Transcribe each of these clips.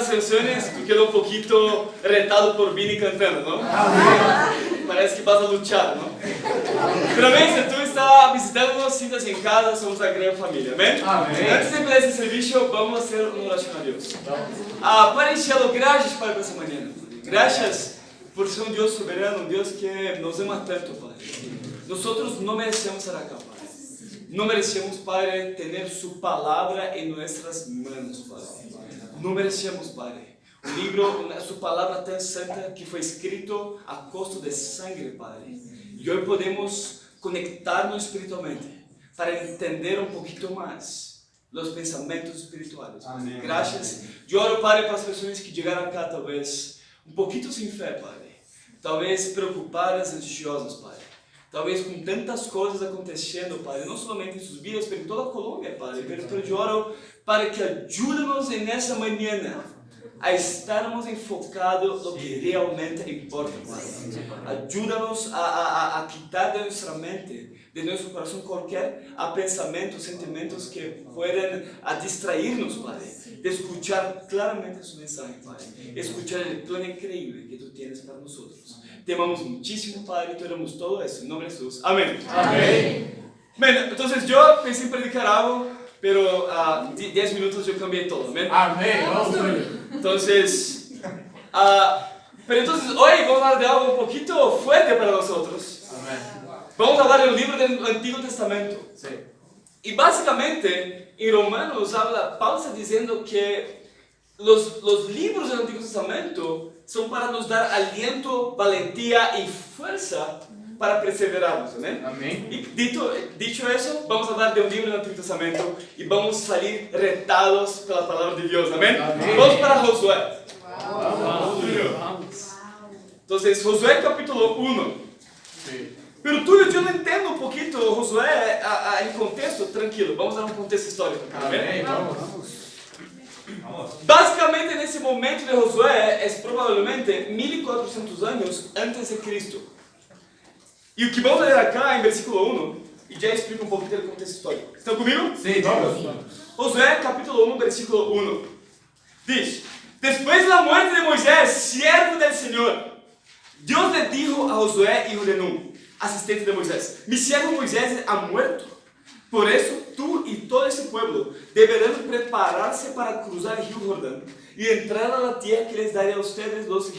las canciones, tú quedas un poquito retado por Vini cantando, ¿no? Parece que vas a luchar, ¿no? Pero amén, si tú estás visitando, siéntate en casa, somos una gran familia, amén. Antes de empezar este servicio, vamos a hacer una oración a Dios. Pai Cielo, gracias, Pai, por esta mañana. Gracias por ser un Dios soberano, un Dios que nos ama tanto, Padre. Nosotros no merecemos estar acá, Padre. No merecemos, Padre, tener su palabra en nuestras manos, Padre. No merecemos, Padre, un libro, su palabra tan santa que fue escrito a costo de sangre, Padre. Y hoy podemos conectarnos espiritualmente para entender un poquito más los pensamientos espirituales. Amén. Gracias. Yo oro, Padre, para las personas que llegaron acá tal vez un poquito sin fe, Padre. Tal vez preocupadas, ansiosas, Padre. Tal vez com tantas coisas acontecendo, Padre, não somente em suas vidas, mas em toda a Colômbia, Padre. Pero eu oro para que ajude-nos nessa manhã a estarmos enfocados no que realmente importa, Padre. Ajuda-nos a quitar de nossa mente, de nosso coração, qualquer pensamentos, sentimentos que puedan distrair-nos, Padre. De escuchar claramente su mensaje, Padre. Escuchar el plan increíble que tú tienes para nosotros. Te amamos muchísimo, Padre, y te oramos todo eso en nombre de Jesús. Amén. Amén. Bueno, entonces yo pensé en predicar algo, pero 10 minutos yo cambié todo. Amén. Amén. Entonces, pero entonces hoy vamos a hablar de algo un poquito fuerte para nosotros. Amén. Vamos a hablar del libro del Antiguo Testamento. Sí. Y básicamente, en Romanos Paulo está diciendo que los libros del Antiguo Testamento son para nos dar aliento, valentía y fuerza para perseverarnos, ¿amén? Amén. Y dicho eso, vamos a hablar de un libro del Antiguo Testamento y vamos a salir retados por la palabra de Dios, ¿amén? Amén. Vamos para Josué. Wow. Entonces, Josué capítulo 1. Sí. Pero Túlio, yo no entiendo un poquito, Josué, el contexto, tranquilo, vamos a dar un contexto histórico. Amén. Vamos. Básicamente en ese momento de Josué es probablemente 1400 años antes de Cristo. Y lo que vamos a leer acá en versículo 1, y ya explico un poquito el contexto histórico. ¿Están conmigo? Sí, vamos. Josué capítulo 1, versículo 1. Dice, después de la muerte de Moisés, siervo del Señor, Dios le dijo a Josué hijo de Nun, asistente de Moisés, mi siervo Moisés ha muerto. Por eso tú y todo ese pueblo deberán prepararse para cruzar el río Jordán y entrar a la tierra que les daré a ustedes los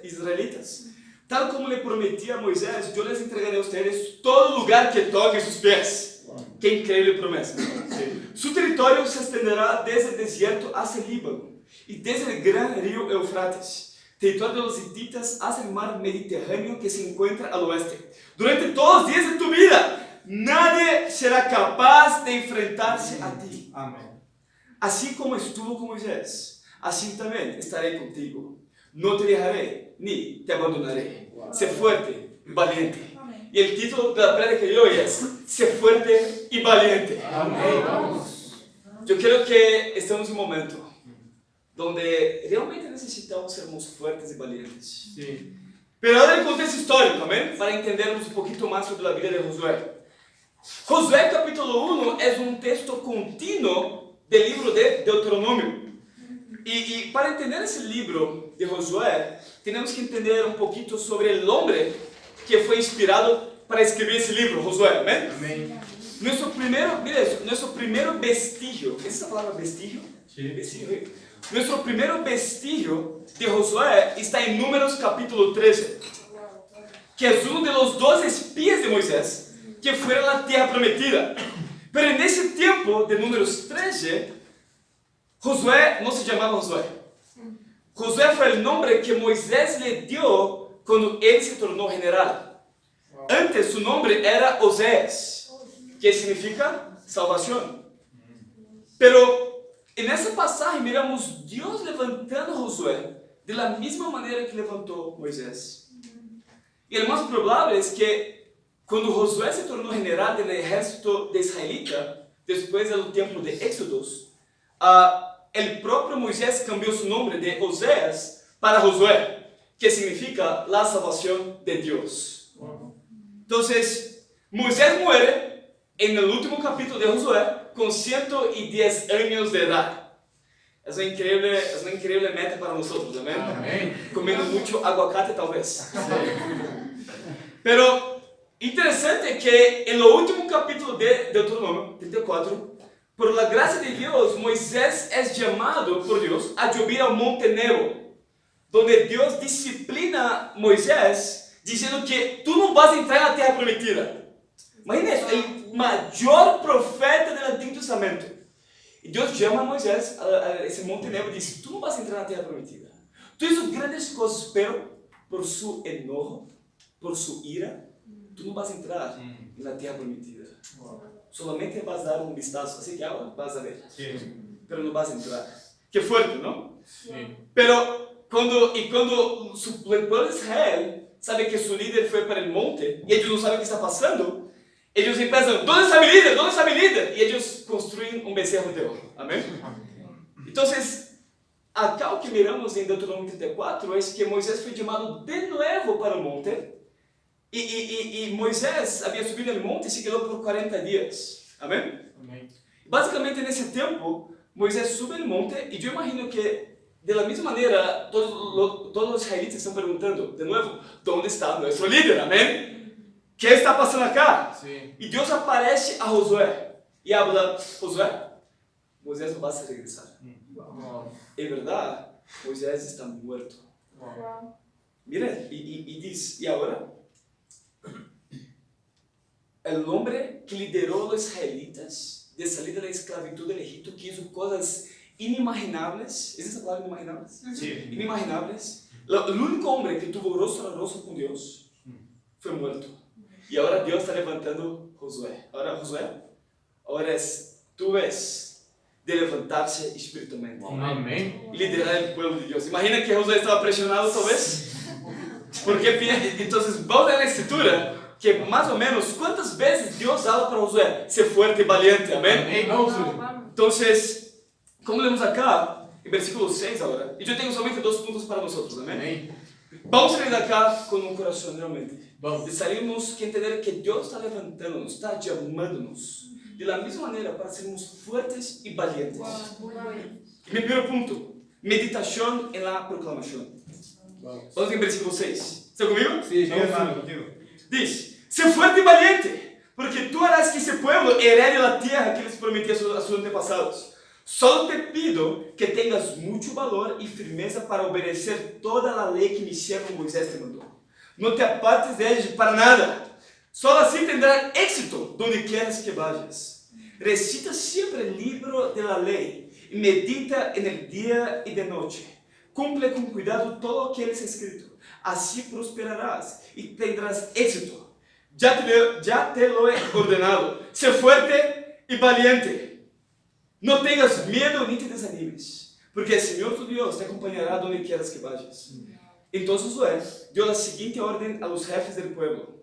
israelitas. Tal como le prometí a Moisés, yo les entregaré a ustedes todo lugar que toque sus pies. Wow. Qué increíble promesa. Sí. Su territorio se extenderá desde el desierto hasta el Líbano y desde el gran río Eufrates, territorio de los hititas, hasta el mar Mediterráneo que se encuentra al oeste. Durante todos los días de tu vida, nadie será capaz de enfrentarse a ti. Amén. Así como estuvo con Moisés, así también estaré contigo. No te dejaré ni te abandonaré. Wow. Sé fuerte y valiente. Amén. Y el título de la prédica de hoy es Sé fuerte y valiente. Amén. Vamos. Yo creo que estamos en un momento donde realmente necesitamos sermos fuertes y valientes. Sí. Pero ahora el contexto histórico, amén, para entendermos un poquito más sobre la vida de Josué. Josué capítulo 1 es un texto continuo del libro de Deuteronomio. Y para entender ese libro de Josué, tenemos que entender un poquito sobre el hombre que fue inspirado para escribir ese libro, Josué, amén. Amén. Nuestro primero vestigio, ¿es esa palabra vestigio? Sí. Vestigio. Nuestro primer vestigio de Josué está en Números capítulo 13, que es uno de los 12 espías de Moisés que fueron a la tierra prometida. Pero en ese tiempo de Números 13, Josué no se llamaba Josué. Josué fue el nombre que Moisés le dio cuando él se tornó general. Antes su nombre era Oseas, que significa salvación. Pero en ese pasaje miramos Dios levantando a Josué de la misma manera que levantó Moisés. Y lo más probable es que cuando Josué se tornó general del ejército de israelita, después del tiempo de Éxodos, el propio Moisés cambió su nombre de Oseas para Josué, que significa la salvación de Dios. Entonces, Moisés muere en el último capítulo de Josué con 110 años de edad. Es una increíble meta para nosotros, amén. Amén. Comiendo mucho aguacate tal vez. Pero interesante que en lo último capítulo de Deuteronomio 34, por la gracia de Dios, Moisés es llamado por Dios a subir al monte Nebo, donde Dios disciplina a Moisés diciendo que tú no vas a entrar en la tierra prometida. Imagina eso, el mayor profeta del Antiguo Testamento. Y Dios llama a Moisés a ese monte Nebo y dice, tú no vas a entrar en la tierra prometida. Tú hizo grandes cosas, pero por su enojo, por su ira, tú no vas a entrar en la tierra prometida. Solamente vas a dar un vistazo, así que ahora vas a ver. Sí. Pero no vas a entrar. Qué fuerte, ¿no? Sí. Pero cuando el pueblo de Israel sabe que su líder fue para el monte y ellos no saben qué está pasando, ellos empiezan, ¿dónde está mi líder? ¿Dónde está mi líder? Y ellos construyen un becerro de oro. Amén. Entonces, acá lo que miramos en Deuteronomio 34 es que Moisés fue llamado de nuevo para el monte y Moisés había subido al monte y se quedó por 40 días. Amén. Amén. Básicamente en ese tiempo, Moisés sube al monte y yo imagino que de la misma manera todos los israelitas están preguntando de nuevo, ¿dónde está nuestro líder? Amén. ¿Qué está pasando acá? Sí. Y Dios aparece a Josué y habla, Josué, Moisés no va a regresar. Wow. En verdad, Moisés está muerto. Wow. Mira, y dice, ¿y ahora? El hombre que lideró a los israelitas de salir de la esclavitud del Egipto, que hizo cosas inimaginables, ¿es esa palabra inimaginables? Sí. Inimaginables. El único hombre que tuvo rostro a rostro con Dios fue muerto. Y ahora Dios está levantando Josué. Ahora Josué, ahora tu vez de levantarse espiritualmente. Amén. Y liderar el pueblo de Dios. Imagina que Josué estaba presionado tal vez. Porque entonces vamos a la escritura que más o menos cuántas veces Dios habla para Josué, sé fuerte y valiente, amén. Amén. Vamos. Entonces, como leemos acá, en versículo 6 ahora, y yo tengo solamente 2 puntos para nosotros, amén. Amén. Vamos a salir de acá con un corazón realmente. Vamos. Salimos que entender que Dios está levantándonos, está llamándonos de la misma manera para sermos fuertes y valientes. Y mi primer punto, meditación en la proclamación. Vamos en versículo 6. ¿Está conmigo? Sí, hermano, contigo. Dice, sé fuerte y valiente, porque tú harás que ese pueblo herede la tierra que les prometí a sus antepasados. Solo te pido que tengas mucho valor y firmeza para obedecer toda la ley que mi siervo Moisés te mandó. No te apartes de ella para nada. Solo así tendrás éxito donde quieras que vayas. Recita siempre el libro de la ley y medita en el día y de noche. Cumple con cuidado todo lo que es escrito. Así prosperarás y tendrás éxito. Ya te lo he ordenado. Sé fuerte y valiente. No tengas miedo ni te desanimes, porque el Señor tu Dios te acompañará donde quieras que vayas. Entonces Josué dio la siguiente orden a los jefes del pueblo.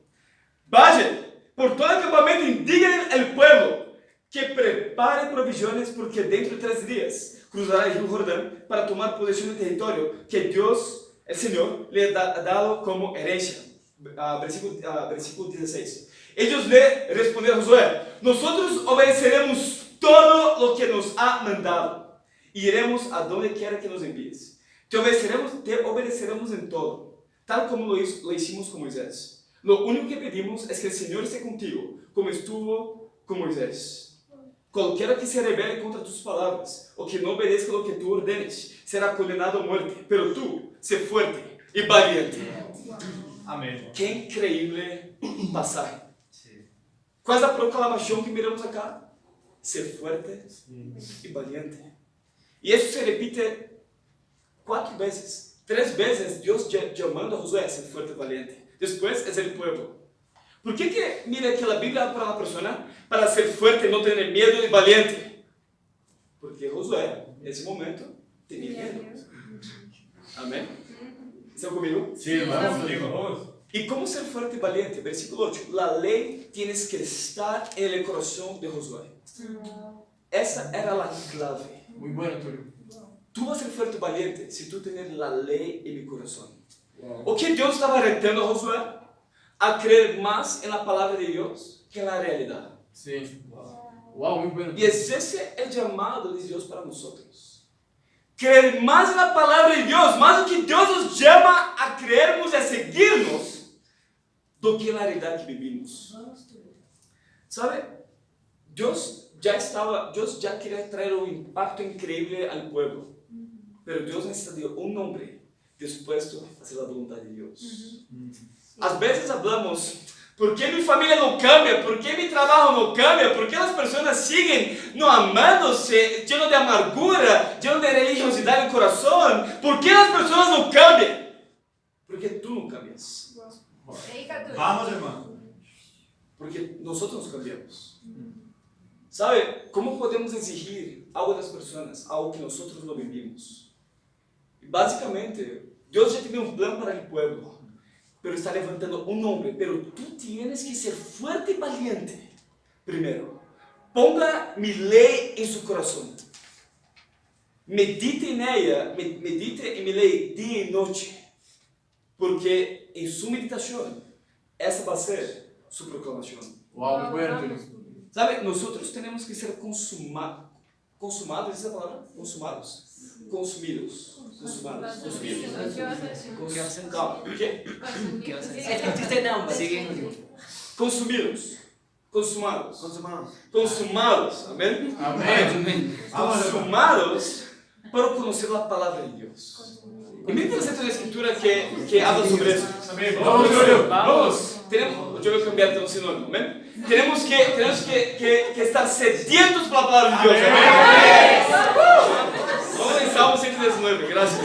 Vayan por todo el campamento y digan al pueblo que prepare provisiones, porque dentro de 3 días cruzará el río Jordán para tomar posesión del territorio que Dios, el Señor, le ha dado como herencia. Versículo 16. Ellos le respondieron a Josué, nosotros obedeceremos todo lo que nos ha mandado, y iremos a donde quiera que nos envíes. Te obedeceremos en todo, tal como lo hicimos con Moisés. Lo único que pedimos es que el Señor esté contigo, como estuvo con Moisés. Cualquiera que se rebele contra tus palabras, o que no obedezca lo que tú ordenes, será condenado a muerte. Pero tú, sé fuerte y valiente. Amén. Qué increíble pasaje. ¿Cuál es la proclamación que miramos acá? Ser fuerte y valiente. Y eso se repite 4 veces. 3 veces Dios llamando a Josué a ser fuerte y valiente. Después es el pueblo. ¿Por qué que mira que la Biblia habla para una persona para ser fuerte, no tener miedo y valiente? Porque Josué, en ese momento, tenía miedo. Amén. ¿Están conmigo? Sí, vamos. Contigo. ¿Y cómo ser fuerte y valiente? Versículo 8. La ley tienes que estar en el corazón de Josué. Esa era la clave. Muy bueno, Tulio. Tú vas a ser fuerte y valiente si tú tienes la ley en mi corazón. Wow. ¿O que Dios estaba retando a Josué? A creer más en la palabra de Dios que en la realidad. Sí. Wow, muy bueno. Y es ese el llamado de Dios para nosotros. creer más en la palabra de Dios, más lo que Dios nos llama a creernos y a seguirnos, do que la realidad que vivimos. ¿Sabe? Dios ya quería traer un impacto increíble al pueblo, pero Dios necesita de un hombre dispuesto a hacer la voluntad de Dios. A veces hablamos, ¿por qué mi familia no cambia? ¿Por qué mi trabajo no cambia? ¿Por qué las personas siguen no amándose, lleno de amargura, lleno de religiosidad en el corazón? ¿Por qué las personas no cambian? Porque tú no cambias. Vamos, hermano. Porque nosotros nos cambiamos. ¿Sabe? ¿Cómo podemos exigir algo de las personas, algo que nosotros no vivimos? Básicamente, Dios ya tiene un plan para el pueblo, pero está levantando un hombre. Pero tú tienes que ser fuerte y valiente. Primero, ponga mi ley en su corazón. Medite en ella, medite en mi ley día y noche. Porque en su meditación, esa va a ser su proclamación. Uau, muy bueno, Tulio. ¿Sabe? Nosotros tenemos que ser consumados, ¿es esa palabra? Consumidos. Calma, ¿qué? Consumados, amén. Amém. Consumados para conocer la palabra de Dios. Y muy interesante la escritura que habla sobre eso. Amém. Vamos, Tulio. Vamos. Yo voy a cambiar de sinónimo, amén. Tenemos que estar sedientos por la palabra de Dios. Amén. Vamos en Salmo 119, gracias.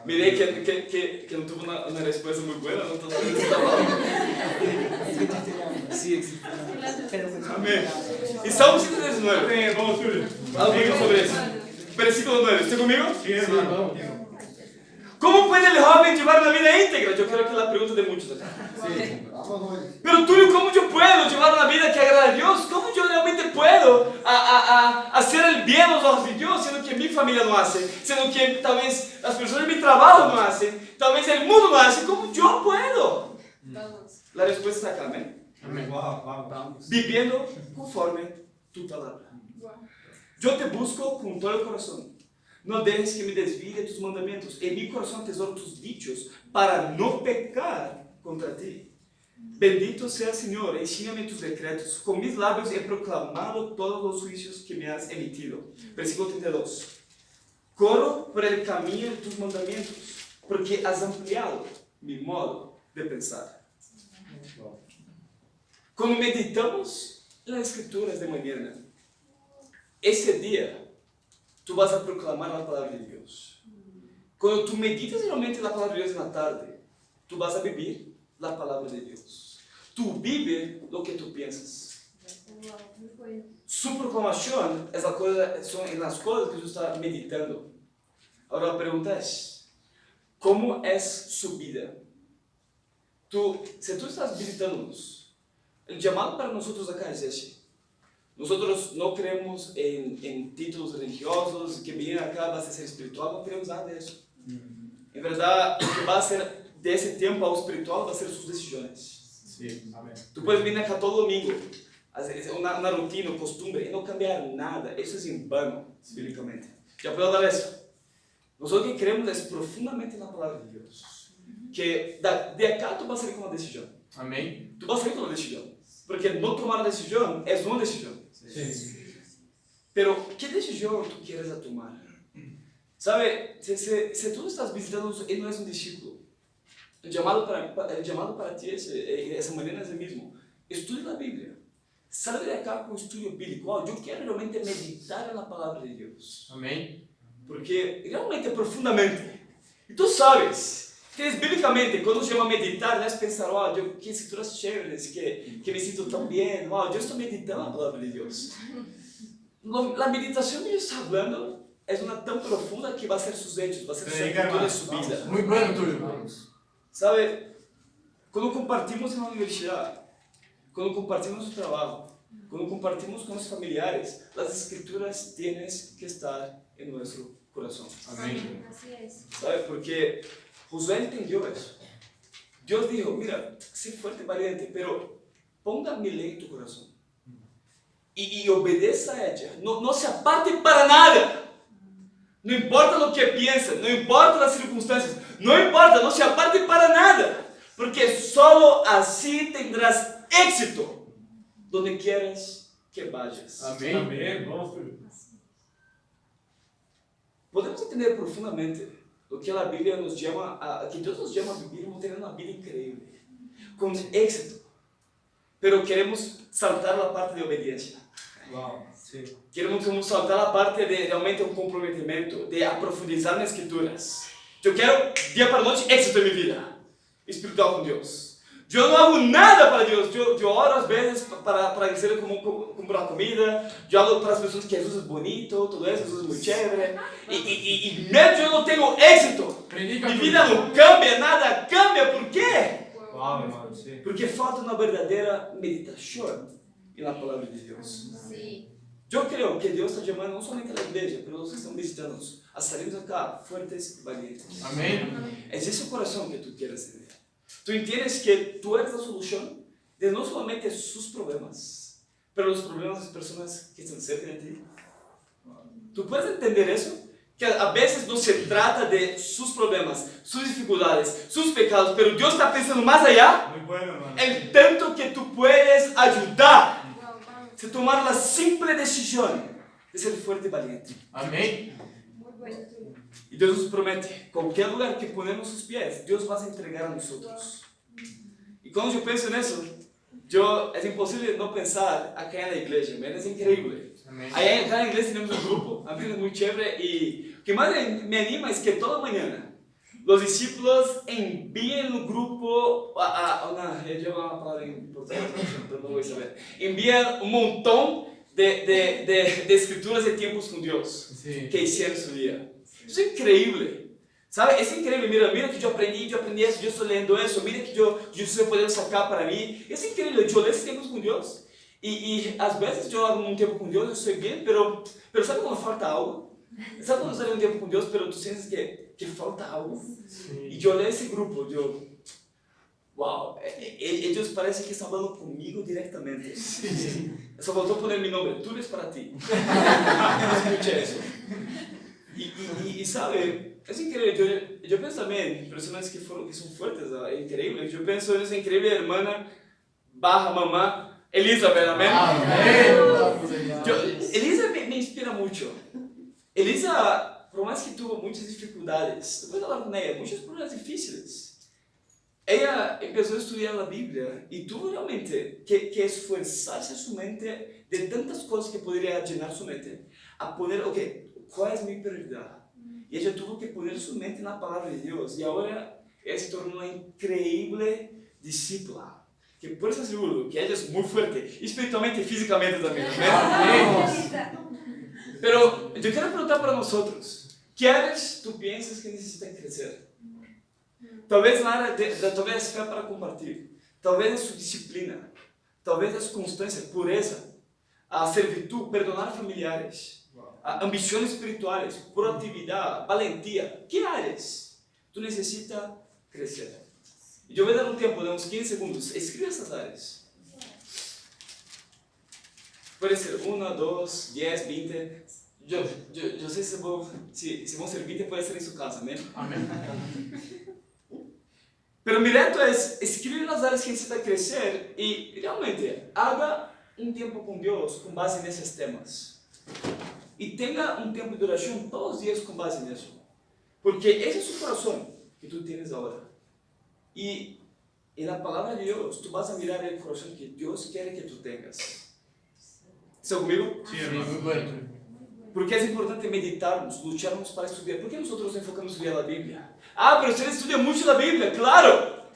Mirei que no tuvo una respuesta muy buena, ¿no? Amén. Y Salmo 119. Amém. Vamos, Tulio. Algo sobre eso. Versículo 9. ¿Está conmigo? Sí, hermano. ¿Cómo puede el joven llevar una vida íntegra? Yo creo que es la pregunta de muchos acá. Sí. Pero Tulio, ¿cómo yo puedo llevar una vida que agrada a Dios? ¿Cómo yo realmente puedo hacer el bien a los ojos de Dios, siendo que mi familia no hace, siendo que tal vez las personas de mi trabajo no hacen, tal vez el mundo no hace? ¿Cómo yo puedo? La respuesta está acá, amén. Amém. Vamos. Viviendo conforme tu palabra. Yo te busco con todo el corazón. No dejes que me desvíe de tus mandamientos. En mi corazón atesoro tus dichos para no pecar contra ti. Bendito sea el Señor, ensíñame tus decretos. Con mis labios he proclamado todos los juicios que me has emitido. Versículo 32. Corro por el camino de tus mandamientos, porque has ampliado mi modo de pensar. Cuando meditamos en las escrituras de mañana, ese día tú vas a proclamar la palabra de Dios. Cuando tú meditas realmente la palabra de Dios en la tarde, tú vas a vivir la palabra de Dios. Tú vives lo que tú piensas. Su proclamación son en las cosas que tú estás meditando. Ahora la pregunta es, ¿cómo es su vida? Si tú estás visitándonos, el llamado para nosotros acá es ese. Nosotros no creemos en títulos religiosos, que vienen acá vas a ser espiritual, no creemos nada de eso. En verdad, lo que va a hacer de ese tiempo ao espiritual va a ser sus decisiones. Sí. Amém. Tú puedes venir acá todo domingo, hacer una rutina, costumbre, y no cambiar nada. Eso es en vano, bíblicamente. Ya puedo dar eso. Nosotros que creemos es profundamente en la palabra de Dios. Que de acá tú vas a salir con una decisión. Amém. Tú vas a salir con una decisión. Porque no tomar una decisión es una decisión. Sí. Pero, ¿qué decisión tú quieres tomar? ¿Sabe? Si tú estás visitando, él no es un discípulo. El llamado para ti esa mañana es el mismo. Estudia la Biblia. Sale de acá con un estudio bíblico. Yo quiero realmente meditar en la palabra de Dios. Amém. Porque realmente, profundamente. Y tú sabes, que es bíblicamente, cuando se llama meditar, no es pensar, que escrituras chéveres, que me siento tan bien. Yo estoy meditando la palabra de Dios. La meditación que yo estoy hablando es una tan profunda que va a ser sus hechos, va a ser su actitud de su vida. Muy bueno, Tulio. ¿Sabe? Cuando compartimos en la universidad, cuando compartimos el trabajo, cuando compartimos con los familiares, las escrituras tienen que estar en nuestro corazón. Amém. Así es. ¿Sabe? Porque Josué entendió eso. Dios dijo, mira, sé fuerte y valiente, pero ponga mi ley en tu corazón. y obedece a ella. No se aparte para nada. No importa lo que piensa, no importa las circunstancias, no importa, no se aparte para nada. Porque solo así tendrás éxito donde quieras que vayas. Amém. Amém. Vamos, Túlio. Podemos entender profundamente lo que la Biblia nos llama, que Dios nos llama a vivir una vida increíble, con éxito. Pero queremos saltar la parte de obediencia. Uau. Sim. Queremos saltar la parte de realmente un comprometimiento, de aprofundizar en las escrituras. Yo quiero día para noche éxito en mi vida espiritual con Dios. Yo no hago nada para Dios. Yo oro a veces para agradecer como comprar comida. Yo hablo para las personas que Jesús es bonito, todo eso, Jesús es muy chévere. Y mientras yo no tengo éxito, Predica, mi Túlio. vida no cambia, nada cambia. ¿Por qué? Uau, irmão. Sim. Porque falta una verdadera meditación en la palabra de Dios. Sí. Yo creo que Dios está llamando no solamente a la iglesia, pero a los que están visitándonos, a salirnos acá fuertes y valientes. Amém. Es ese corazón que tú quieres tener. Tú entiendes que tú eres la solución de no solamente sus problemas, pero los problemas de las personas que están cerca de ti. ¿Tú puedes entender eso? Que a veces no se trata de sus problemas, sus dificultades, sus pecados, pero Dios está pensando más allá, Muito bueno, irmão. el tanto que tú puedes ayudar. Wow, vamos. Se tomar la simple decisión de ser fuerte y valiente. Amém. Muy bueno, Túlio. Y Dios nos promete, cualquier lugar que ponemos sus pies, Dios va a entregar a nosotros. Y cuando yo pienso en eso, es imposible no pensar acá en la iglesia, ¿ven? Es increíble. Amém. Allá en la iglesia tenemos un grupo, a mí es muy chévere, y lo que más me anima es que toda mañana los discípulos envíen un grupo, yo llevo una palabra importante, pero no voy a saber, envían un montón de escrituras de tiempos con Dios Sim. que hicieron su día. Eso es increíble. ¿Sabe? Es increíble. Mira que yo aprendí eso, yo estoy leyendo eso, mira que yo estoy pudiendo sacar para mí. Es increíble. Yo leo tiempos con Dios y a veces yo hago un tiempo con Dios, yo estoy bien, pero ¿sabe cuando falta algo? ¿Sabe cuando sale un tiempo con Dios, pero tú sientes que falta algo? Y yo leo ese grupo, wow, ellos parece que están hablando conmigo directamente. Só faltou poner mi nombre, Túlio es para ti. Escuché eso. Y sabe, es increíble. Yo pienso también en personas que son fuertes, es increíble. Yo pienso en esa increíble hermana barra mamá, Elizabeth, amén. Elisa me inspira mucho. Elisa, por más que tuvo muchas dificultades, después de hablar con ella, muchos problemas difíciles, ella empezó a estudiar la Biblia y tuvo realmente que esforzarse su mente de tantas cosas que podría llenar su mente a poner, ok, ¿cuál es mi prioridad? Y ella tuvo que poner su mente en la palabra de Dios y ahora ella se tornó una increíble discípula. Que por eso seguro que ella es muy fuerte, espiritualmente y físicamente también. Pero yo quiero preguntar para nosotros, ¿qué áreas tú piensas que necesitan crecer? Talvez na área talvez fé para compartir, talvez a sua disciplina, talvez a sua constância, pureza, a servitude, perdonar familiares, a ambições espirituais, proatividade, valentia. Que áreas tu necessita crescer? E eu vou dar um tempo, de uns 15 segundos, escreva essas áreas. Pode ser 1, 2, 10, 20. Eu sei se vão ser 20, pode ser em sua casa, amém? Amém. Pero mi reto es escribir las áreas que necesita crecer y realmente haga un tiempo con Dios con base en esos temas. Y tenga un tiempo de oración todos los días con base en eso. Porque ese es su corazón que tú tienes ahora. Y en la palabra de Dios tú vas a mirar el corazón que Dios quiere que tú tengas. ¿Estás conmigo? Sim, Sim, irmão. muito bueno. Porque es importante meditarnos, lucharnos para estudiar. ¿Por qué nosotros enfocamos en estudiar la Biblia? Ah, pero ustedes estudian mucho la Biblia, claro.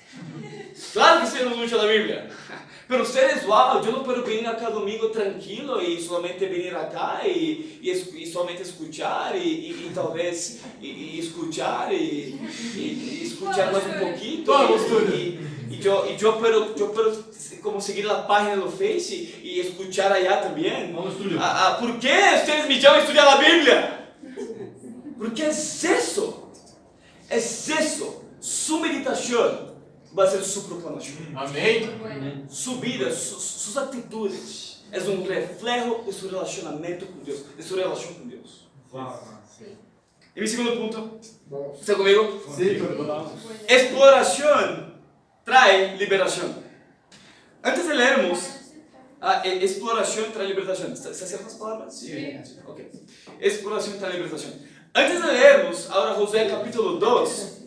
Claro que estudiamos mucho la Biblia. Pero ustedes, wow, yo no puedo venir acá domingo tranquilo y solamente venir acá y solamente escuchar y talvez escuchar y escuchar más un poquito. Vamos, Túlio. Y yo puedo como seguir la página del Face y escuchar allá también. Vamos, Túlio. ¿Por qué ustedes me llaman a estudiar la Biblia? Porque es eso. Es eso. Su meditación va a ser su proclamación. Amém. Bueno. Su vida, sus actitudes. es un reflejo de su relacionamiento con Dios, de su relación con Dios. Y mi segundo punto, ¿está conmigo? Sí, Túlio. Vamos. Exploración trae liberación. Antes de leermos, exploración trae liberación. ¿Están ciertas las palabras? Sí. Ok. Exploración trae liberación. Antes de leermos ahora Josué capítulo 2,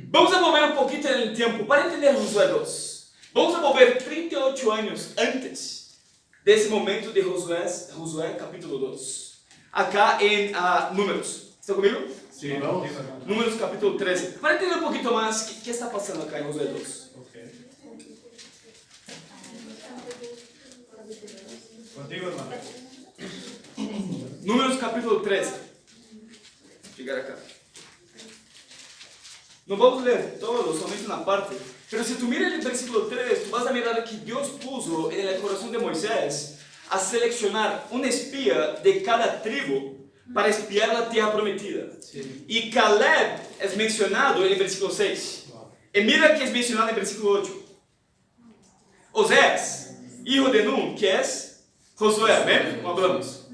vamos a volver un poquito en el tiempo para entender Josué 2. Vamos a volver 38 años antes de ese momento de Josué capítulo 2. Acá en Números. ¿Está conmigo? Sí, vamos. Números capítulo 13. Para entender un poquito más qué está pasando acá en Josué 2. Contigo, hermano. Números capítulo 13. Llegar acá. No vamos a leer todo, solamente una parte. Pero si tú miras el versículo 3, tú vas a mirar que Dios puso en el corazón de Moisés a seleccionar un espía de cada tribu para espiar la tierra prometida. Sí. Y Caleb es mencionado en el versículo 6. Y mira que es mencionado en el versículo 8. Oseas, hijo de Nun, que es Josué, ¿ven? Como hablamos.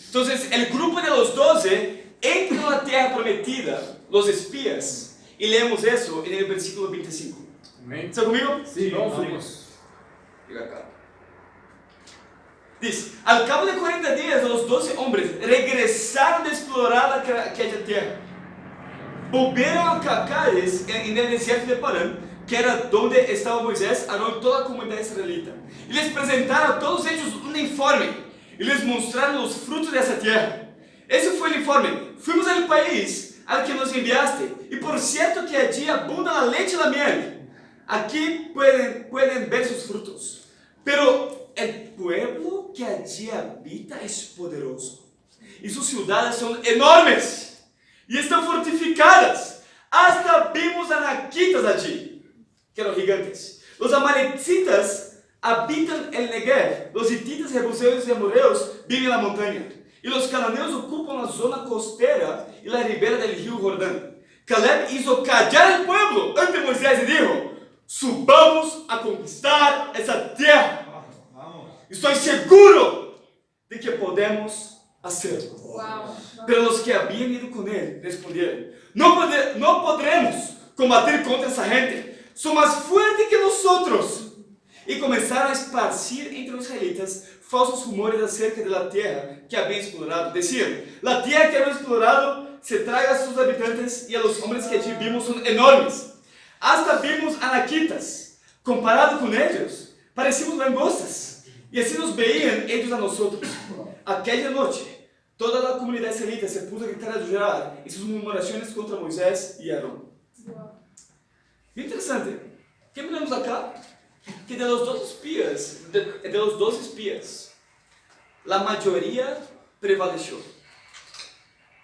Entonces, el grupo de los 12 entra a la tierra prometida, los espías, y leemos eso en el versículo 25. Amém? ¿Está conmigo? Sí, vamos. Vamos. Llega acá. Dice, al cabo de 40 días los 12 hombres regresaron de explorar aquella tierra. Volvieron a Cacades en el desierto de Parán, que era donde estaba Moisés, Aarón y toda la comunidad israelita. Y les presentaron a todos ellos un informe y les mostraron los frutos de esa tierra. Ese fue el informe. Fuimos al país al que nos enviaste, y por cierto que allí abunda la leche y la miel. Aquí pueden ver sus frutos. Pero el pueblo que allí habita es poderoso, y sus ciudades son enormes y están fortificadas. Hasta vimos anaquitas allí, que eran gigantes. Los amalecitas habitan el Negev, los hititas, jebuseos y amorreos viven en la montaña, y los cananeos ocupan la zona costera y la ribera del río Jordán. Caleb hizo callar al pueblo ante Moisés y dijo: subamos a conquistar esa tierra. Vamos. Estoy seguro de que podemos hacerlo. Wow. Pero los que habían ido con él respondieron: no podremos combatir contra esa gente, son más fuertes que nosotros. Y comenzaron a esparcir entre los israelitas falsos rumores acerca de la tierra que habían explorado. Decían: la tierra que hemos explorado se traga a sus habitantes, y a los hombres que allí vimos son enormes. Hasta vimos anaquitas. Comparado con ellos, parecíamos langostas. Y así nos veían ellos a nosotros. Aquella noche, toda la comunidad israelita se puso a gritar, a llorar, y sus murmuraciones contra Moisés y Aarón. Bien interesante. ¿Qué miramos acá? Que de los dos espías, la mayoría prevaleció.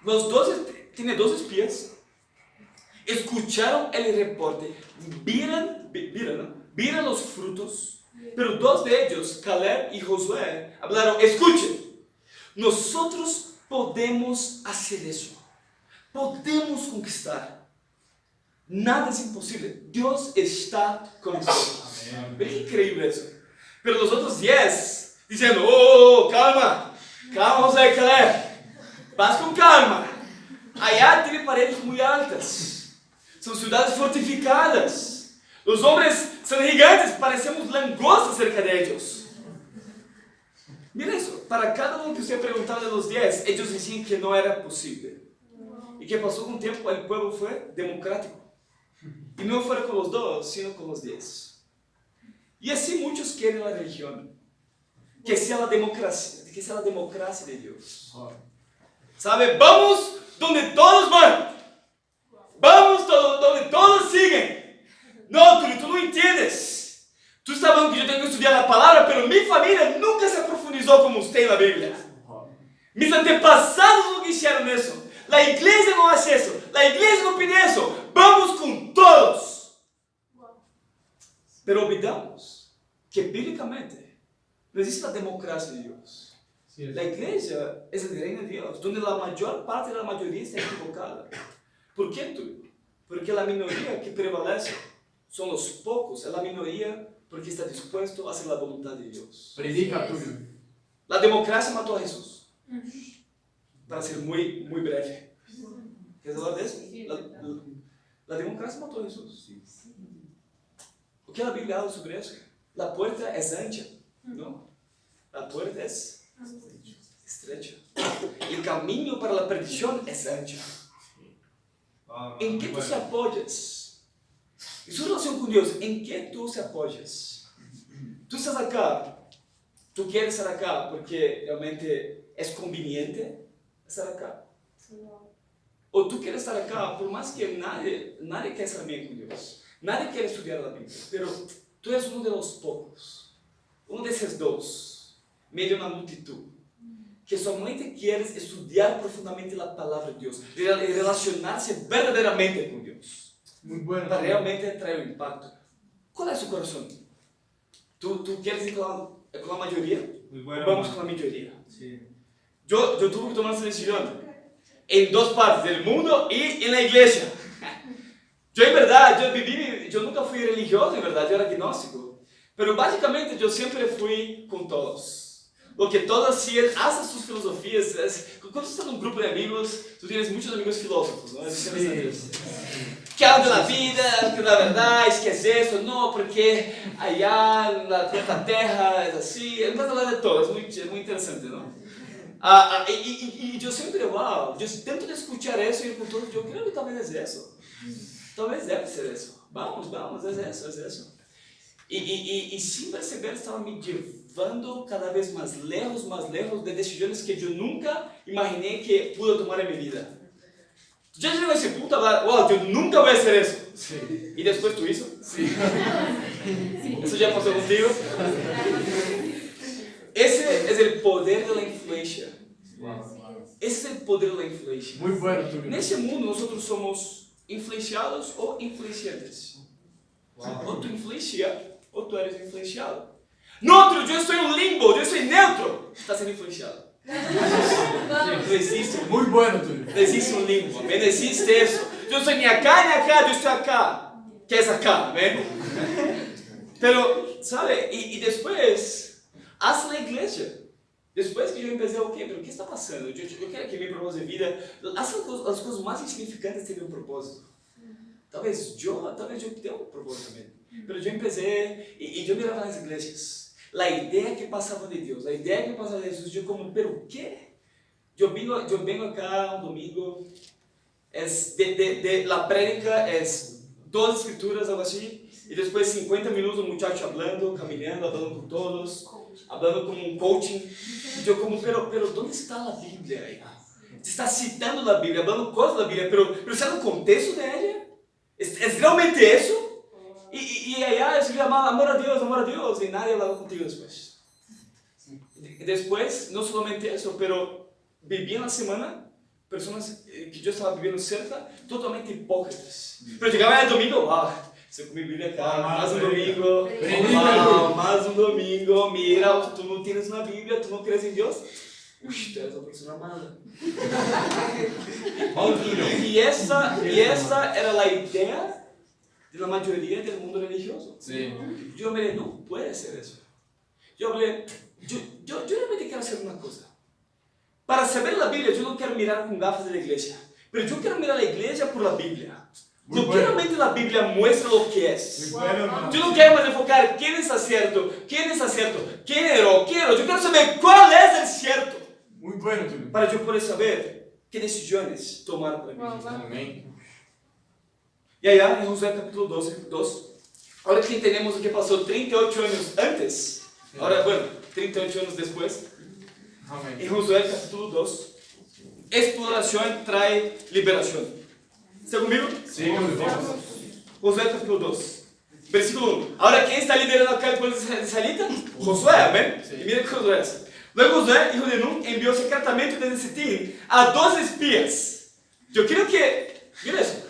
Los 12, tiene 2 espías, escucharon el reporte, vieron los frutos, pero 2 de ellos, Caleb y Josué, hablaron: escuchen, nosotros podemos hacer eso, podemos conquistar, nada es imposible, Dios está con nosotros. ¿Ven qué increíble eso? Pero los otros 10, diciendo: calma, Josué y Caleb, vas con calma, allá tiene paredes muy altas, son ciudades fortificadas, los hombres son gigantes, parecemos langostas cerca de ellos. Mira eso, para cada uno que usted preguntaba de los 10, ellos decían que no era posible. Y que pasó un tiempo, el pueblo fue democrático. Y no fue con los 2, sino con los 10. Y así muchos quieren la religión, que sea la democracia de Dios. ¿Sabe? Vamos donde todos van. Vamos donde todos siguen. No, tú no entiendes. Tú estás hablando que yo tengo que estudiar la palabra, pero mi familia nunca se profundizó como usted en la Biblia. Mis antepasados no hicieron eso. La iglesia no hace eso. La iglesia no pide eso. Vamos con todos. Pero olvidamos que bíblicamente no existe la democracia de Dios. La iglesia es el reino de Dios, donde la mayor parte de la mayoría está equivocada. ¿Por qué tú? Porque la minoría que prevalece son los pocos, es la minoría porque está dispuesto a hacer la voluntad de Dios. Predica, Túlio. La democracia mató a Jesús. Para ser muy, muy breve. ¿Quieres hablar de eso? La democracia mató a Jesús. O que a Bíblia habla sobre eso? La puerta es ancha, ¿no? La puerta es estrecha. El camino para la perdición es ancha. ¿En qué tú se apoyas? En su relación con Dios, ¿en qué tú se apoyas? Tú estás acá, tú quieres estar acá porque realmente es conveniente estar acá. O tú quieres estar acá por más que nadie quiere estar bien con Dios. Nadie quiere estudiar la Biblia, pero tú eres uno de los pocos, uno de esos dos, medio una multitud, que solamente quieres estudiar profundamente la palabra de Dios y relacionarse verdaderamente con Dios. Muy bueno. Para realmente traer un impacto. ¿Cuál es su corazón? ¿Tú quieres ir con la mayoría? Muy bueno, Vamos hermano. con la mayoría. Sí. Yo tuve que tomar esa decisión en dos partes, del mundo y en la iglesia. Yo en verdad, yo nunca fui religioso, en verdad, yo era agnóstico. Pero básicamente yo siempre fui con todos. Lo que todos hacían, hasta sus filosofías. Cuando tú estás en un grupo de amigos, tú tienes muchos amigos filósofos, ¿no? Es interesante eso. Que hablan de la vida, que la verdad es que es eso, no, porque allá en la tierra es así. Entonces hablar de todo, es muy interesante, ¿no? Y yo siempre, wow, yo intento de escuchar eso y con todos, yo creo que talvez es eso. Talvez debe ser eso. Vamos, es eso. Y sin perceber estaba me llevando cada vez más lejos de decisiones que yo nunca imaginé que pude tomar en mi vida. Ya llegó a ese punto a hablar, wow, yo nunca voy a hacer eso. Sí. ¿Y después tú hizo? Sí. ¿Eso ya pasó contigo? Ese es el poder de la influencia. Ese es el poder de la influencia. Muy bueno, Tulio. En ese mundo nosotros somos influenciados o influenciantes. O tú influencia o tú eres influenciado. No, pero yo estoy en un limbo, yo estoy neutro. Estás siendo influenciado. No existe, Muy bueno, Tulio. no existe un limbo, no existe eso. Yo soy ni acá, yo estoy acá. ¿Qué es acá? ¿Ven? Pero, ¿sabe? Y después, hasta la iglesia. Después que yo empecé, ok, pero ¿qué está pasando? Yo quero que mi propósito de vida, as coisas mais insignificantes tenham um propósito. Talvez eu tenha um propósito também. Mas eu empecé, e eu mirava nas igrejas, a ideia que passava de Deus, a ideia que passava de Jesus, eu como, pero quê? Eu venho acá um domingo, la prédica é 2 escrituras, algo assim, e depois 50 minutos um muchacho hablando, caminhando, hablando com todos, hablando como um coaching. E eu como, pero ¿dónde está a Bíblia aí? Você está citando a Bíblia, hablando coisas da Bíblia, pero está no contexto de ela? ¿Es realmente isso? E allá se llama amor a Deus, e nadie hablaba contigo depois. Depois, não somente isso, pero vivia na semana pessoas que eu estava vivendo cerca, totalmente hipócritas. Pero chegava el domingo, se eu comi Bíblia acá, mais um domingo, mais um domingo, mira, tu não tienes uma Bíblia, tu não crees em Deus, tu eres uma pessoa mala. E essa era a ideia da maioria do mundo religioso. Sim. Eu falei, não pode ser isso. Eu falei, eu realmente quero saber uma coisa. Para saber a Bíblia, eu não quero mirar com gafas da igreja, mas eu quero mirar a igreja por a Bíblia. Lo que realmente a Bíblia muestra lo que es. Eu não quero mais enfocar quem está certo, quiero, eu quero saber qual é o certo. Muy bueno, Tulio. Para eu poder saber que decisões tomar para mim. Amém. E aí, em Josué capítulo 2, ahora que entendemos o que passou 38 anos antes, agora, bueno, 38 anos depois, Amém. em Josué capítulo 2, exploração trae liberação. ¿Está comigo? Sim, vamos. Josué capítulo 2, versículo 1. Ahora, ¿quién está liderando acá el pueblo de israelita? Josué, amén. Sí. Y mira que Josué es. Luego Josué, hijo de Nun, envió secretamente desde Sitín a 2 espías. Yo quiero que, mira eso.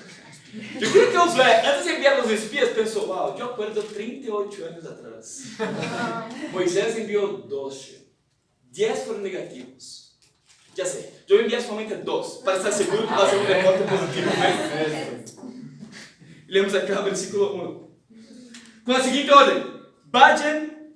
Yo quiero que Josué, antes de enviar a los espías, pensó, wow, yo acuerdo 38 años atrás. Moisés envió 12. 10 fueron negativos. Ya sé, yo voy a enviar solamente 2, para estar seguro que va a ser un reporte positivo. Leemos acá versículo 1. Con la siguiente orden: vayan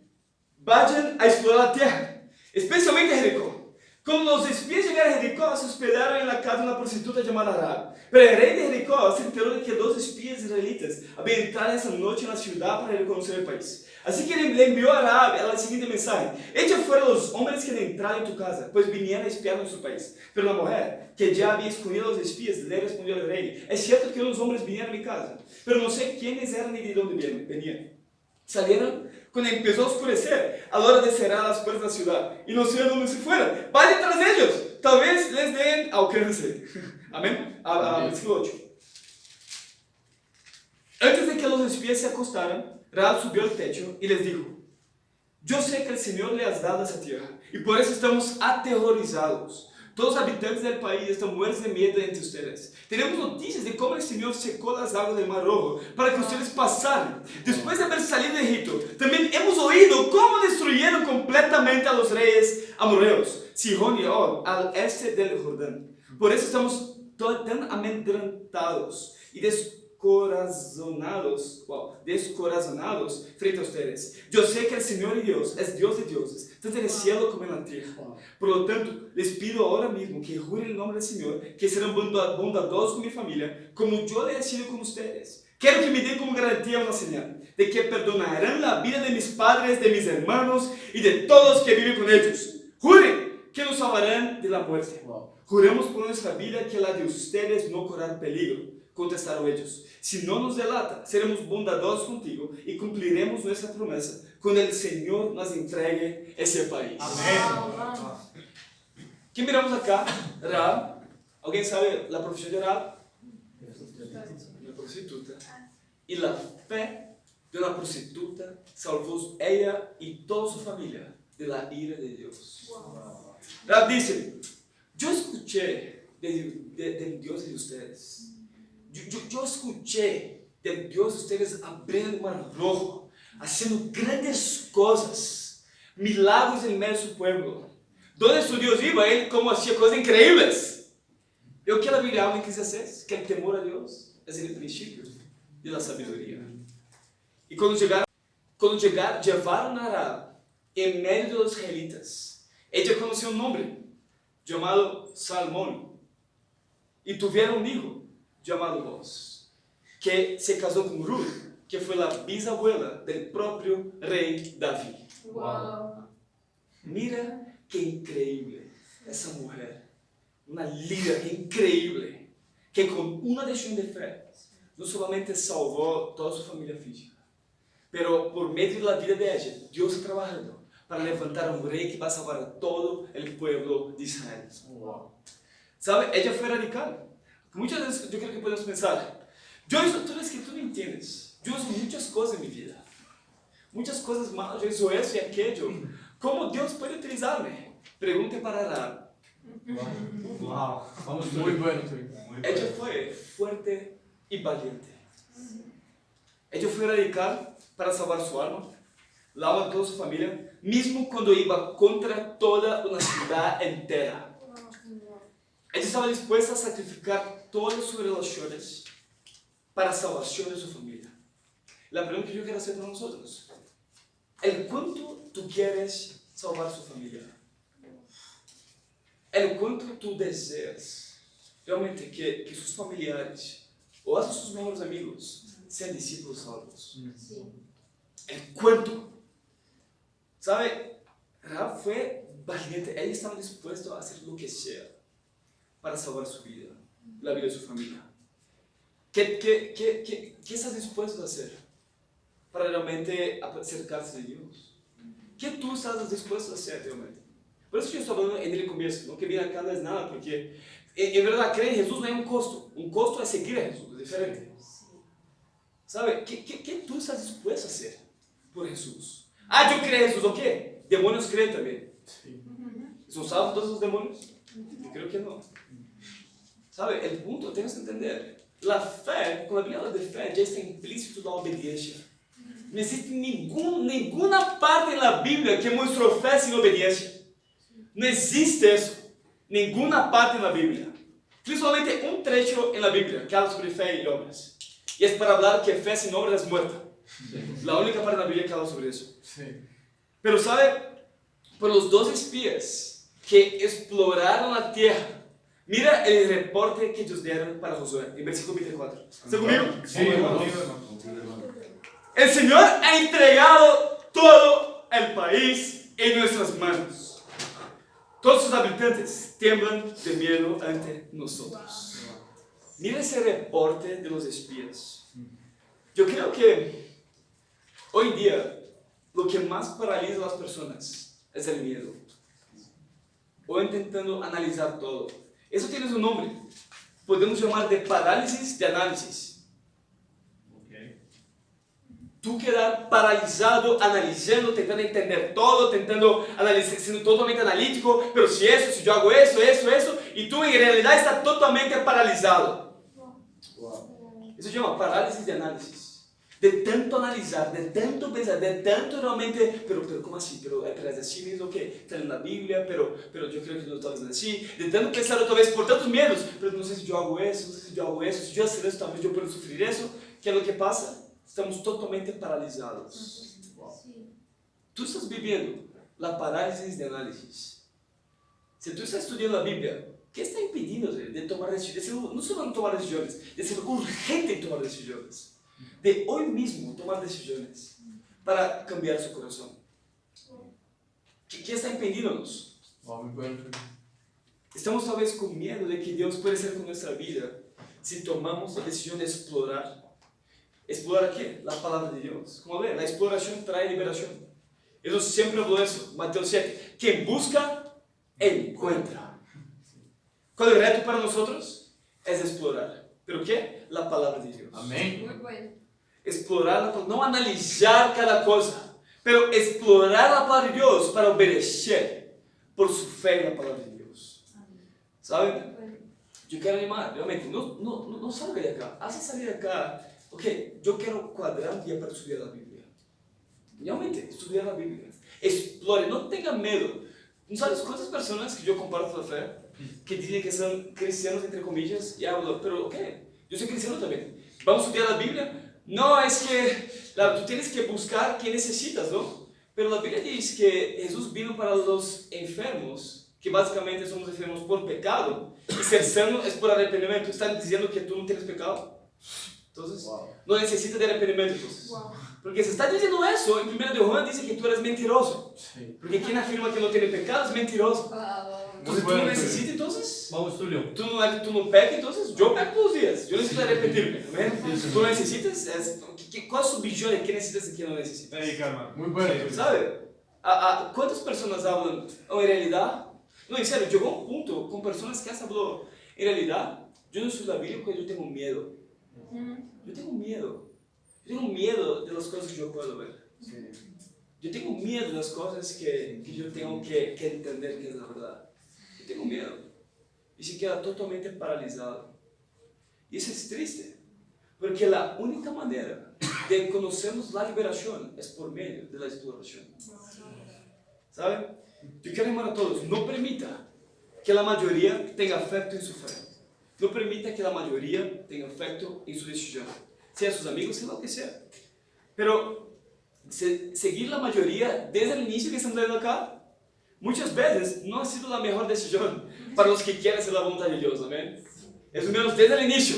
a explorar la tierra especialmente Jericó. Cuando los espías llegaron a Jericó, se hospedaron en la casa de una prostituta llamada Rahab. Pero el rey de Jericó se enteró de que 2 espías israelitas habían entrado esa noche en la ciudad para reconocer el país. Así que le envió a Rahab el siguiente mensaje: echa fuera los hombres que han entrado en tu casa, pues vinieron a espiar nuestro país. Pero la mujer, que ya había escondido a los espías, le respondió al rey: es cierto que unos hombres vinieron a mi casa, pero no sé quiénes eran ni de dónde venían. Salieron cuando empezó a oscurecer, a la hora de cerrar las puertas de la ciudad, y no sé a dónde se fueron. Vayan tras ellos, tal vez les den alcance. Amén. Versículo 8. Antes de que los espías se acostaran, Rahab subió al techo y les dijo: yo sé que el Señor le ha dado esa tierra, y por eso estamos aterrorizados. Todos los habitantes del país están muertos de miedo entre ustedes. Tenemos noticias de cómo el Señor secó las aguas del Mar Rojo para que ustedes pasaran. Después de haber salido de Egipto, también hemos oído cómo destruyeron completamente a los reyes amorreos, Sihón y Og, al este del Jordán. Por eso estamos tan amedrentados y descorazonados frente a ustedes. Yo sé que el Señor y Dios es Dios de dioses, tanto en el cielo como en la tierra. Por lo tanto, les pido ahora mismo que juren el nombre del Señor, que serán bondadosos con mi familia, como yo le he sido con ustedes. Quiero que me den como garantía una señal de que perdonarán la vida de mis padres, de mis hermanos y de todos que viven con ellos. Juren que nos salvarán de la muerte. Juremos por nuestra vida que la de ustedes no correrá peligro. Contestaron ellos: si no nos delata, seremos bondadosos contigo y cumpliremos nuestra promesa cuando el Señor nos entregue ese país. Amén. ¿Quién miramos acá? Rahab. ¿Alguien sabe la profesión de Rahab? Una prostituta. Y la fe de una prostituta salvó ella y toda su familia de la ira de Dios. Rahab dice: yo escuché del Dios de ustedes. Yo escuché del Dios de ustedes abriendo el Mar Rojo, haciendo grandes cosas, milagros en medio de su pueblo. Donde su Dios iba, él como hacía cosas increíbles. ¿Y que la Biblia habla que se hace? Que el temor a Dios es el principio de la sabiduría. Y cuando llevaron a Rahab en medio de los israelitas, ella conoció un hombre llamado Salmón y tuvieron un hijo llamado Boaz, que se casó con Ruth, que fue la bisabuela del propio rey David. Wow. Mira qué increíble esa mujer, una líder increíble, que con una decisión de fe no solamente salvó toda su familia física, pero por medio de la vida de ella, Dios está trabajando para levantar a un rey que va a salvar a todo el pueblo de Israel. Wow. ¿Sabe? Ella fue radical. Muchas veces yo creo que podemos pensar: yo hice todo eso que tú no entiendes. Yo hice muchas cosas en mi vida, muchas cosas malas, yo hice eso y aquello. ¿Cómo Dios puede utilizarme? Pregunte para Rahab. Wow. Vamos Muy bueno, tú. Ella fue fuerte y valiente. Ella fue radical para salvar su alma, la alma de toda su familia, mismo cuando iba contra toda una ciudad entera. Ella estaba dispuesta a sacrificar todas sus relaciones para la salvación de su familia. La pregunta que yo quiero hacer para nosotros: ¿el cuánto tú quieres salvar su familia? ¿El cuánto tú deseas realmente que sus familiares o hasta sus mejores amigos sean discípulos salvos? Sí. ¿El cuánto? ¿Sabe? Rahab fue valiente. Ella estaba dispuesta a hacer lo que sea para salvar su vida, la vida de su familia. ¿Qué estás dispuesto a hacer para realmente acercarse de Dios? ¿Qué tú estás dispuesto a hacer realmente? Por eso yo estoy hablando en el comienzo, lo que viene acá no es nada, porque en verdad creer en Jesús no hay un costo. Un costo es seguir a Jesús, es diferente. ¿Sabe? ¿Qué tú estás dispuesto a hacer por Jesús? Ah, yo creo en Jesús, ¿o qué? Demonios creen también. Sí. ¿Son salvos todos los demonios? Yo creo que no. ¿Sabe? El punto, tienes que entender, la fe, cuando la Biblia habla de fe, ya está implícito la obediencia. No existe ninguna parte en la Biblia que muestre fe sin obediencia. No existe eso. Ninguna parte en la Biblia. Hay solamente un trecho en la Biblia que habla sobre fe y obras. Y es para hablar que fe sin obras es muerta. La única parte de la Biblia que habla sobre eso. Sí. Pero ¿sabe? por los 2 espías que exploraron la tierra. Mira el reporte que ellos dieron para Josué, en versículo 24. ¿Está conmigo? Sí, hermano. El Señor ha entregado todo el país en nuestras manos. Todos sus habitantes tiemblan de miedo ante nosotros. Mira ese reporte de los espías. Yo creo que hoy día lo que más paraliza a las personas es el miedo. O intentando analizar todo. Eso tiene su nombre. Podemos llamar de parálisis de análisis. Tú quedar paralizado, analizando, tentando entender todo, tentando analizar, siendo totalmente analítico, pero si eso, si yo hago eso, y tú en realidad estás totalmente paralizado. Eso se llama parálisis de análisis. De tanto analizar, de tanto pensar, de tanto realmente, pero ¿cómo así? Pero es así mismo que está en la Biblia, pero yo creo que no está así. De tanto pensar otra vez por tantos miedos, pero no sé si yo hago eso, no sé si yo hago eso, si yo hacer eso, tal vez yo puedo sufrir eso. ¿Qué es lo que pasa? Estamos totalmente paralisados. Tú estás viviendo la parálisis de análisis. Si tú estás estudiando la Biblia, ¿qué está impidiendo de tomar decisiones? No solo de tomar decisiones, de ser urgente en tomar decisiones. De hoy mismo tomar decisiones para cambiar su corazón. ¿Qué está impidiéndonos? Muy bueno. Estamos tal vez con miedo de que Dios puede hacer con nuestra vida si tomamos la decisión de explorar. ¿Explorar qué? La palabra de Dios. Como ven, la exploración trae liberación. Jesús siempre habló eso. Mateo 7. Quien busca, encuentra. ¿Cuál es el reto para nosotros? Es explorar. ¿Pero qué? La palabra de Dios. Amén. Muy bueno. Explorar, no analizar cada cosa, pero explorar la palabra de Dios para obedecer por su fe en la palabra de Dios. ¿Saben? Yo quiero animar, realmente, no salga de acá, hace salir de acá. Ok, yo quiero cuadrar un día para estudiar la Biblia. Realmente, estudiar la Biblia. Explore, no tenga miedo. ¿No sabes cuántas personas que yo comparto la fe, que dicen que son cristianos, entre comillas, y hablo, pero ok, yo soy cristiano también. ¿Vamos a estudiar la Biblia? No, es que tú tienes que buscar qué necesitas, ¿no? Pero la Biblia dice que Jesús vino para los enfermos, que básicamente somos enfermos por pecado, y ser sano es por arrepentimiento. ¿Están diciendo que tú no tienes pecado? Entonces, no necesitas de arrepentimiento. Entonces. Porque si está diciendo eso, en 1 de Juan dice que tú eres mentiroso. Porque quien afirma que no tiene pecado es mentiroso. Entonces, tú no necesitas, entonces. Vamos, Tulio. Tú no pecas, entonces yo peco todos los días. Yo necesito arrepentirme. Tú necesitas, ¿cuál es su visión de qué necesitas y qué no necesitas? Muy bueno. ¿Sabe? ¿Cuántas personas hablan en realidad? No, en serio, llegó un punto con personas que hasta habló, en realidad, yo no soy la Biblia porque yo tengo miedo. Yo tengo miedo. Yo tengo miedo de las cosas que yo puedo ver. Yo tengo miedo de las cosas que yo tengo que entender que es la verdad. Yo tengo miedo. Y se queda totalmente paralizado. Y eso es triste. Porque la única manera de conocernos la liberación es por medio de la exploración. ¿Sabe? Yo quiero animar a todos. No permita que la mayoría tenga afecto en su fe. No permita que la mayoría tenga afecto en su decisión. Sea sus amigos, sea lo que sea. Pero seguir la mayoría desde el inicio que estamos viendo acá, muchas veces no ha sido la mejor decisión para los que quieren hacer la voluntad de Dios. Amén. Es menos desde el inicio.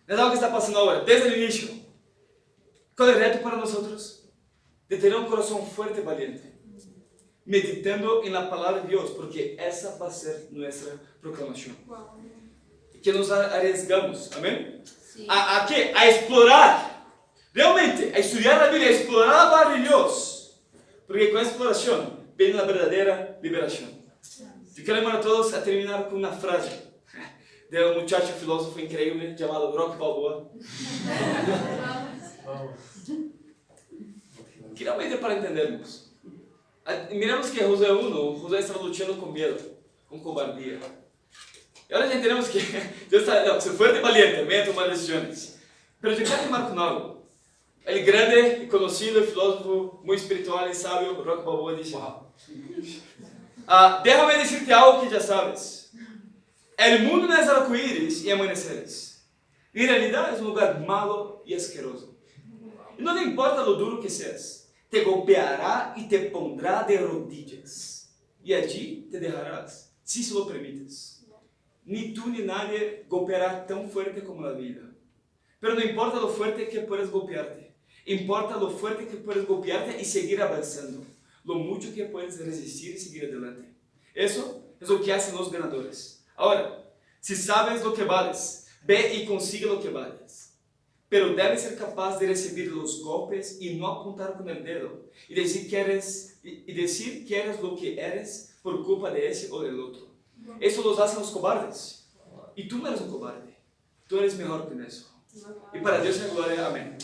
No es algo que está pasando ahora, desde el inicio. ¿Cuál es el reto para nosotros? De tener un corazón fuerte y valiente. Meditando en la palabra de Dios, porque esa va a ser nuestra proclamación. Que nos arriesgamos, amén. Sí. ¿A qué? A explorar. Realmente, a estudiar la Biblia, a explorar la palabra de Dios. Porque con exploración viene la verdadera liberación. Yo quiero animar a todos a terminar con una frase de un muchacho filósofo increíble llamado Rock Balboa. Que realmente para entendernos. Miramos que Josué 1, Josué estaba luchando con miedo, con cobardía. Y ahora ya entendemos que Dios está, ser fuerte y valiente, también a tomar decisiones. Pero yo quiero animar con algo. El grande y conocido filósofo, muy espiritual y sabio, Rock Balboa dice: déjame decirte algo que ya sabes. El mundo no es arcoíris y amaneceres. En realidad es un lugar malo y asqueroso. Y no le importa lo duro que seas, te golpeará y te pondrá de rodillas. y allí te dejarás, si se lo permites. Ni tú ni nadie golpeará tan fuerte como la vida. Pero no importa lo fuerte que puedes golpearte, importa lo fuerte que puedes golpearte y seguir avanzando, lo mucho que puedes resistir y seguir adelante. Eso es lo que hacen los ganadores. Ahora, si sabes lo que vales, ve y consigue lo que vales. Pero debes ser capaz de recibir los golpes y no apuntar con el dedo y decir que eres lo que eres por culpa de ese o del otro. Eso los hacen los cobardes. Y tú no eres un cobarde. Tú eres mejor que eso. Y para Dios sea gloria. Amén.